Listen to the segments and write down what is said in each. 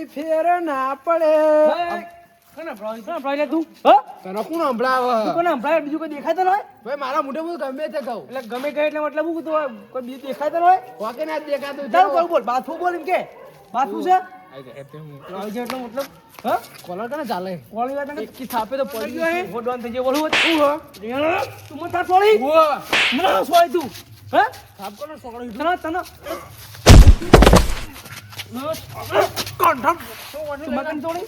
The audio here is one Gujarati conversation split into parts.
કોઈ ફેર ના પડે. કોને ભણાવી લે તું? હા? તને કોણ સંભળાવે? તું કોને સંભળાવે? બીજું કોઈ દેખાતો ન હોય? ભાઈ મારા મોઢે બધું ગમે તે કહું. એટલે ગમે ગયે એટલે મતલબ શું કીધું? કોઈ બીજું દેખાતો ન હોય? વાકે ના જ દેખાતું. ચાલ બોલ બોલ. બાથરૂમ બોલ એમ કે. બાથરૂમ છે? આવી જાય એટલે મતલબ હા? કોલર કને ચાલે? કોળી વાત ને કી થાપે તો પડી ગયો હે. ડોન થઈ જાય બોલું તું હો. તું મત થાપ છોડી. ના સોય તું. હા? થાપ કોને સોકડી? તને કોણ થાપ? તું મગન તોડી.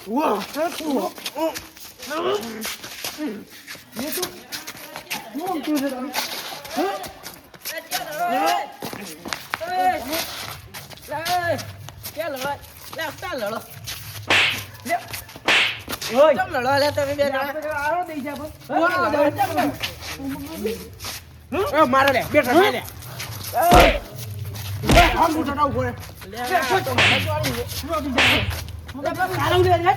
ये तो क्यों क्यों से डाली क्या लड़ा ले क्या लड़ा ले ओए तुम लड़ा ले તમે બે આરો દઈ જા બસ એ મારે લે બેઠા લે એ આમ ઉઠાડા ઉભો રે લે તો મને ચોરી સુરો દી જા કાળો લે લે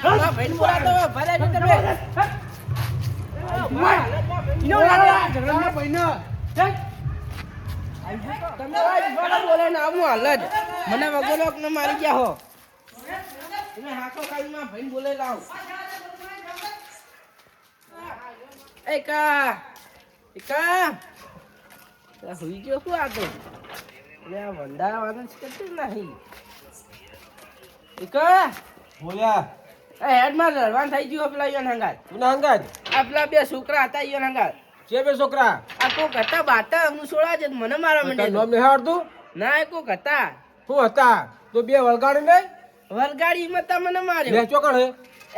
હા ભાઈ બોલાતો ભલે છે તમે ઇનો લાલા ઝઘડા ભાઈને તમે વાળા બોલે ને આવું હાલ જ મને વગોલોક ને મારી ગયા હો તમે હાકો કાઈમાં ભાઈને બોલે લાવ એકા હુઈ ગયો શું આ તો લે વંડા વાળા છે નહીં એકા બોલ્યા એ હેડમાં લડવાન થઈ ગયું પેલા ઈયોન હંગાત કોના હંગાત? આ પેલા બે છોકરા હતા ઈયોન હંગાત છે બે છોકરા? આ કોક હતા બાટા હું સોળા જ મને મારા તારું મંડે નામ નહીં આવડતું? ના એ કોક હતા શું હતા? તો બે વળગાડી નહીં વરગાડી માં તમને લે માર્યો ચોકણ હે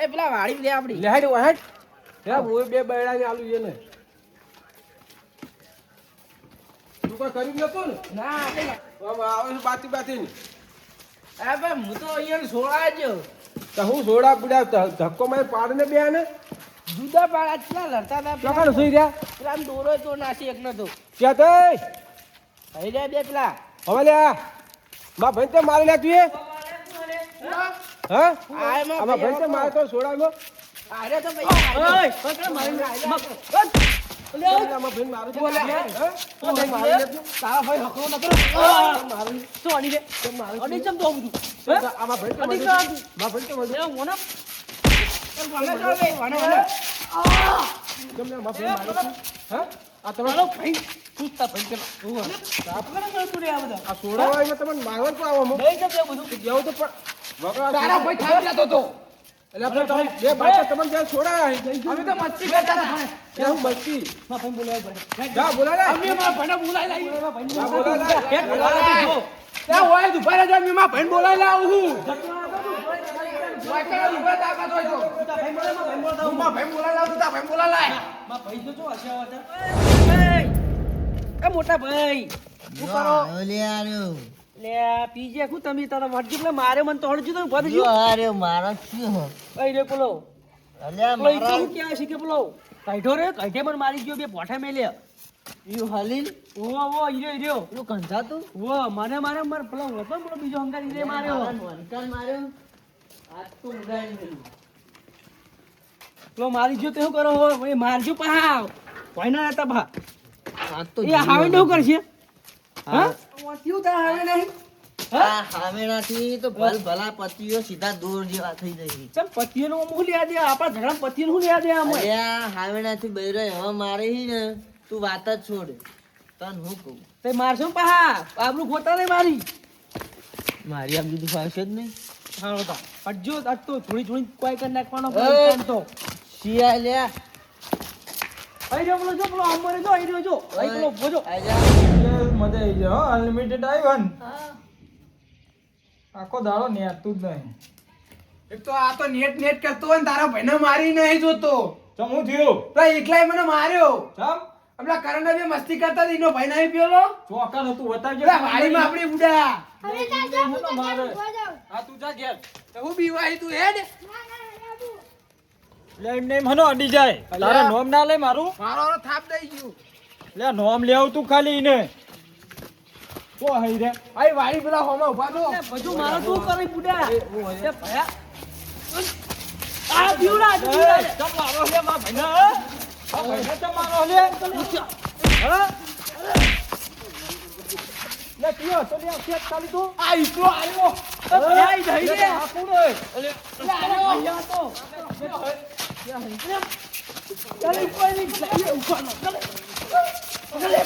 એ પેલા વાડી લે આપડી લે હેડ હેડ હે હું બે બૈડા ને આલુ એને તું કોઈ કરી નતો ને ના આમ આવે છે બાતી બાતી આ ભાઈ હું તો અહીંયા સોળા જ તો હું સોડા પીડા ધક્કો મારી પાડીને બે ને જુદા પાડા કેટલા લડતા હતા ચોકણ પેલા સુઈ રહ્યા પેલા દોરો તો નાસી એક નતો ક્યાં તે હઈ રે બે પેલા હવે લે મા ભાઈ તે મારી લે તું એ હા આ એમાં આમાં ભાઈ તે મારે તો સોડામાં આરે તો ભાઈ ઓય પકડ મારી આમાં ભાઈ મારું બોલે હા મારી લે તું તારા ભાઈ હકરો નતો મારું તો અડી દે અડી ચમ તો બધું આમાં ભાઈ તો અડી મળી. કા મા ભાઈ તો મળી. એ મોના વને તો બે વને વને તમને મા ભાઈ મારું છું. હા આ તમે ચાલો ભાઈ તું તા ભાઈ કે આપને મળતું રે આ બધા આ સોડાવાળામાં તમને મારવા તો આવો દઈ કે બધું જેવું તો પણ વગર તારા ભાઈ થાપ જતો તો એટલે આપણે તમે બે બાઈક તમને ત્યાં છોડાયા અમે તો મસ્તી કરતા હતા ત્યાં હું બચતી માં ભાઈ બોલાય ભાઈ જા બોલા લે અમે માં ભાઈને બોલાય લાઈ જા બોલા લે કે બોલાય જો ત્યાં હોય દુપારે જો મે માં ભાઈ બોલાય લે આવું હું વાકડા ઉભા તાકાત હોય તો તા ભાઈ બોલાય માં ભાઈ બોલતા હું માં ભાઈ બોલાય લે તા ભાઈ બોલા લે માં ભાઈ તો જો હશે આવતા એ મોટા ભાઈ શું કરો લે પીજે કુ તમે તારા વાટકી એટલે મારે મન તો હળજુ તો ભર જો અરે મારા શું કઈ રે બોલો અલ્યા કોઈ મારા તો ક્યાં છે કે બોલો કાઢો રે કાઢે મને મારી ગયો બે પોઠે મેલે યુ હલીલ ઓ ઈરે તું કંધા તું ઓ મને મારે માર પેલો હતો ને પેલો બીજો હંગાર ઈરે માર્યો વનકાલ માર્યો આજ તો ઉડાઈ ગયું પેલો મારી ગયો તો શું કરો હો એ મારજો પાવ કોઈ ના હતા ભા આજ તો એ હાવે શું કરશે હા ઓત્યું તા હાવે નહીં આ હામેણાથી તો ભલ ભલા પતિઓ સીધા દૂર જેવા થઈ જઈ ચમ પતિનો હું લ્યા દે આપણા ઝઘડા પતિનો હું લ્યા દે આમ અલ્યા હામેણાથી બૈરો એવા મારે હી ને તું વાત જ છોડ તન હું કહું તે મારશો ને પાહા આબરૂ ખોટા નહીં મારી મારી આમ બીજું ફાવશે જ નહીં હા બતા અડજો આજ તો થોડી કોઈ કરી નાખવાનો એ! પ્લાન તો શિયા લ્યા આઈ રહ્યો પેલો જો પેલો આંબરે જો આઈ રહ્યો જો આઈ પેલો બોજો આજા મજા આવી જાય હો અનલિમિટેડ આવ્યો ને આખો દાડો નેતું જ નહીં એક તો આ તો નેટ કરતો હોય ને તારા ભાઈને મારી નહીં જોતો ચમ હું થયું પેલા એકલાય મને માર્યો ચમ આપડા કરંડા બે મસ્તી કરતા હતા, એનો ભાઈ નહીં પેલો ચોકન હતું બતાવજો પેલા વાડીમાં આપણી બુડા હવે જાજો હું તો ઘેર ઊભો જાઉં. હા તું જા ઘેર તો હું બીવાય તું હેડ ના બાબુ. લે એમ નહીં મનો અડી જાય તારે નોમ ના લે મારું મારો થાપ દઈ ગયું લે નોમ લેવ તું ખાલી ઈને કો હઈ રે આઈ વાડી પેલા હોમાં ઉભા તો બધું મારો તું કરી બુડા એ ભયા આ બીવડા ચમ મારો લે મા ભાઈને આ ભાઈને ચમ મારો લે હા લે પિયો તો લે ખેત ખાલી તું આ ઈકલો આવ્યો ભાઈ જઈ રે આપું ને. ચાલે કોઈ નહીં ચાલે ઉપર ચાલે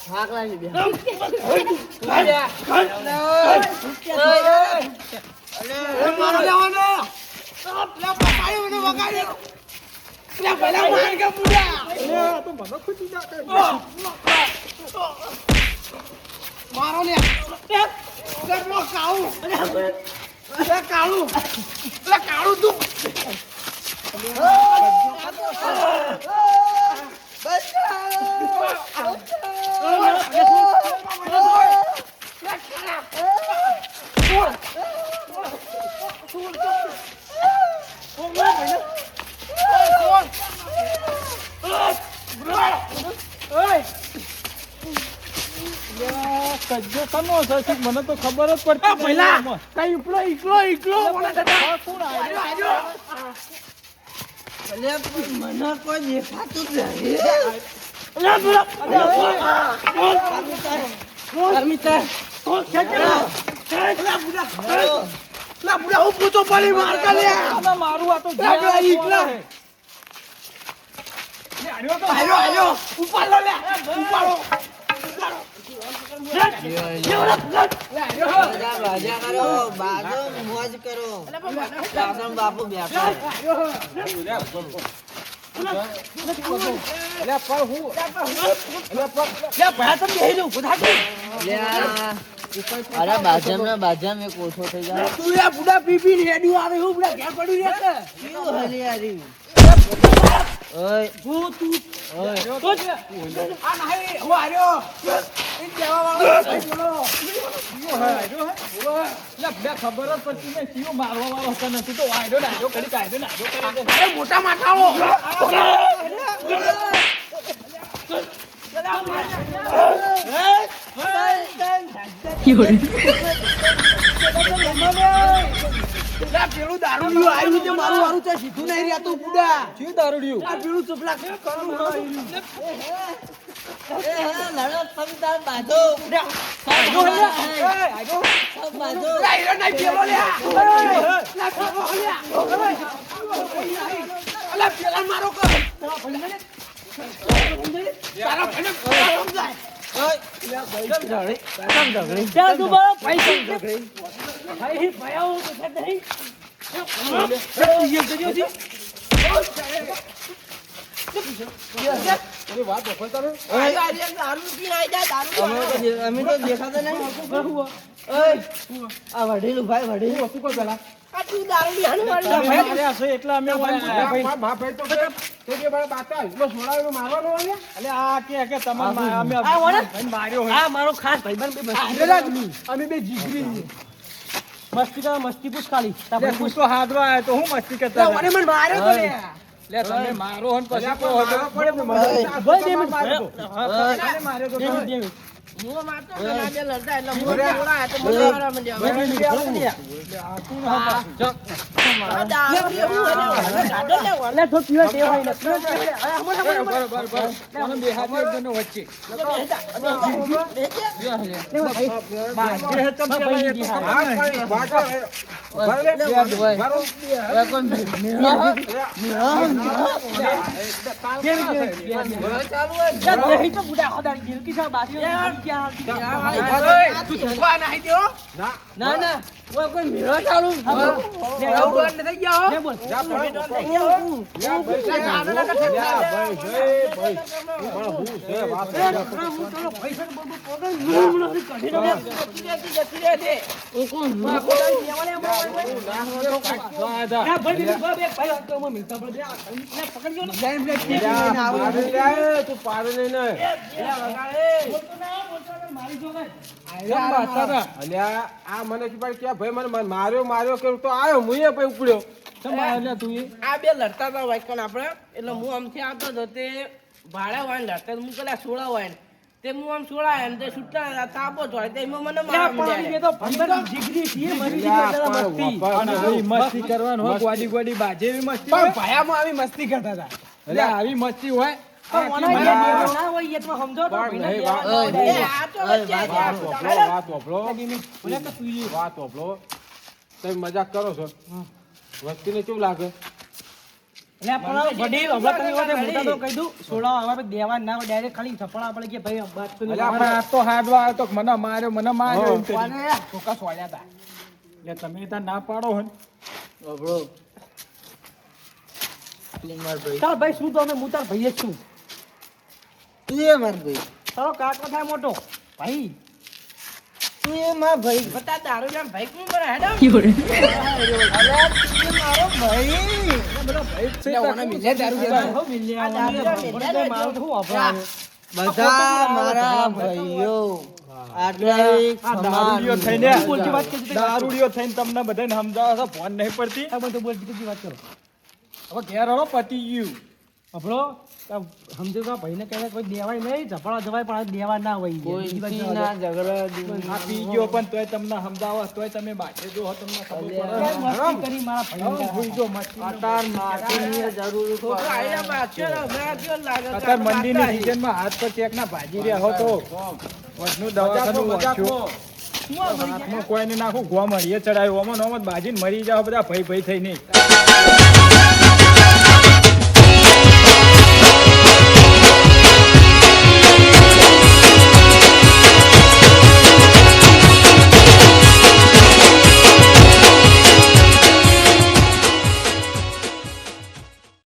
થાક લાગી બે કજ્જો કનો છે શીખ, મને તો ખબર જ પડતી નહીં પહેલા આમાં. કઈ ઈકલો આ કોણ આવ્યો? મને કોઈ દેખાતું જ નહીં આમાં મારું આ તો જ્યાં ઈકલા. છે. લે, આવ્યો તો. મજા કરો બાજુ મોજ કરો શાસન બાપુ બેઠા અરે બાજામ એક ઓછો થઈ જાય કેવું હલિયારી ઓય ખબર જ પડતી નહીં કયો મારવા વાળો હતો નથી તો વાયડો નાયડો કરી કાયદો નાયડો કરી દે. મોટા માથાઓ પેલું દારૂડિયું આવ્યું છે મારું વારું છે સીધું નહીં રહેતું બુડા શું દારૂડિયું? આ પેલું ચપલા કરવું લડો તમે તાર બાજુ બાજુ પેલા મારો કર અમે તો દેખાતા નહીં આ વઢેલું ભાઈ વઢેલું શું કહો પેલા? દારૂ માર્યા છે એટલે અમે વાળા ભાઈ. મારવાનો હોય અલે આ કે તમારે અમે ભાઈને માર્યો હોય. મારો ખાસ ભાઈ અમે બે જીગરી મસ્તી કરો મસ્તી પૂછ ખાલી લે, તું તો હાથવા આવ્યો તો હું મસ્તી કરતા હતા. મને માર્યો તો લે લે તમે મારો હો ને પછી કહો તો. ભાઈ બે મિનિટ માર્યો તો તમે. હું મારતો તો ના બે લડતા એટલે હું બોલાયા તો મને મારવા માંડ્યા આ તું ના પાછું. આ દારૂ એવું અને ગાડો લે લે તો પીવા દેવાય ને પીવા દેવાય બરાબર. મને બે હાથ એક જણનો વચ્ચે. ના ના કોઈ મેળો ચાલુ ડોન થઈ ગયા હો. બોલ. તમે ડોન થઈ ગયા હો. લ્યા ભાઈ, લ્યા, લ્યા, ભાઈ, ભાઈ, ભાઈ. પણ હું છે વાત હું ચાલો પૈસા ને બધું પકડ, હમણાંથી કાઢી નાખો. જતી રહે છે. આ પોતાની દેવાલે હમણાં હોય, હોય. લ્યા, ભાઈ, બીજું ભાઈ, બે ભાઈ હતો, એમાં મિલતા પડે. લ્યા, પકડજો ને. લ્યા, પાડે લ્યા, તું પાડે નહીં ને. લ્યા, વગાડે. બોલતો ના, મારી જો ને. અલ્યા આ મને કીધું કે ભાઈ મને માર્યો કે તો આવ્યો મુએ પછી ઉપડ્યો. આ બે લડતા હતા વાયકણ આપણે એટલે હું આમથી આવતો હતો તે ભાડા વાન લડતા હું પેલા સોળા વાન તે હું આમ સોળા ને તે છૂટા તાપો જ હોય તે એમાં મને મસ્તી કરવાનું હોય ગોડી ગોડી બાજે એવી મસ્તી પણ હોય. ભાયામાં આવી મસ્તી કરતા હતા. એટલે આવી મસ્તી હોય પણ નહીં, વાત વાપરો. તમે મજાક કરો છો વસ્તીને કેવું લાગે? આપણે આ તો હાડવા આવ્યો તો મને માર્યો એમ કરી. છોકરા સોળ્યા હતા. એટલે તમે ત્યાં ના પાડો હોય ને. બાબડો. તું માર ભાઈ. ચાલ ભાઈ શું તો અમે હું તાર ભાઈ જ છું તું એ માર ભાઈ. તારો કાકો થાય મોટો ભાઈ તું એ માર ભાઈ. બતા દારૂ જામ ભાઈ કોણ બરા હેડો અરે તું એ મારો ભાઈ. બધા મારા ભાઈઓ આટલા દારૂડિયો સમાન. થઈને દારૂડિયો થઈને તમને બધાને સમજાવો છો ફોન નહીં પડતી. વાત કરો હવે ઘેર હળો પતી ગયું. અભરો સમજો ભાઈને કહે કોઈ દેવાય નહીં ઝપડા જવાય પણ આ દેવા ના હોય કોઈથી ના ઝઘડા દુનિયા. આ પી ગયો પણ તોય તમને સમજાવો તોય તમે બાજે જો હો તમને ખબર પડે. મસ્તી કરી મારા ભાઈને ભૂઈ જો મસ્તી. કટાર માટીની જરૂર પડે. અત્યારે મંદીની સિઝનમાં હાથ પર ચેકના ભાજી રહ્યા હો તો વચનું દવાખાનું વાંચ્યું. હાથમાં કોઈને નાખું ગોમ હળીએ ચડાયું ઓમો નોમ જ બાજીને મરી જાવ બધા ભઈ થઈને.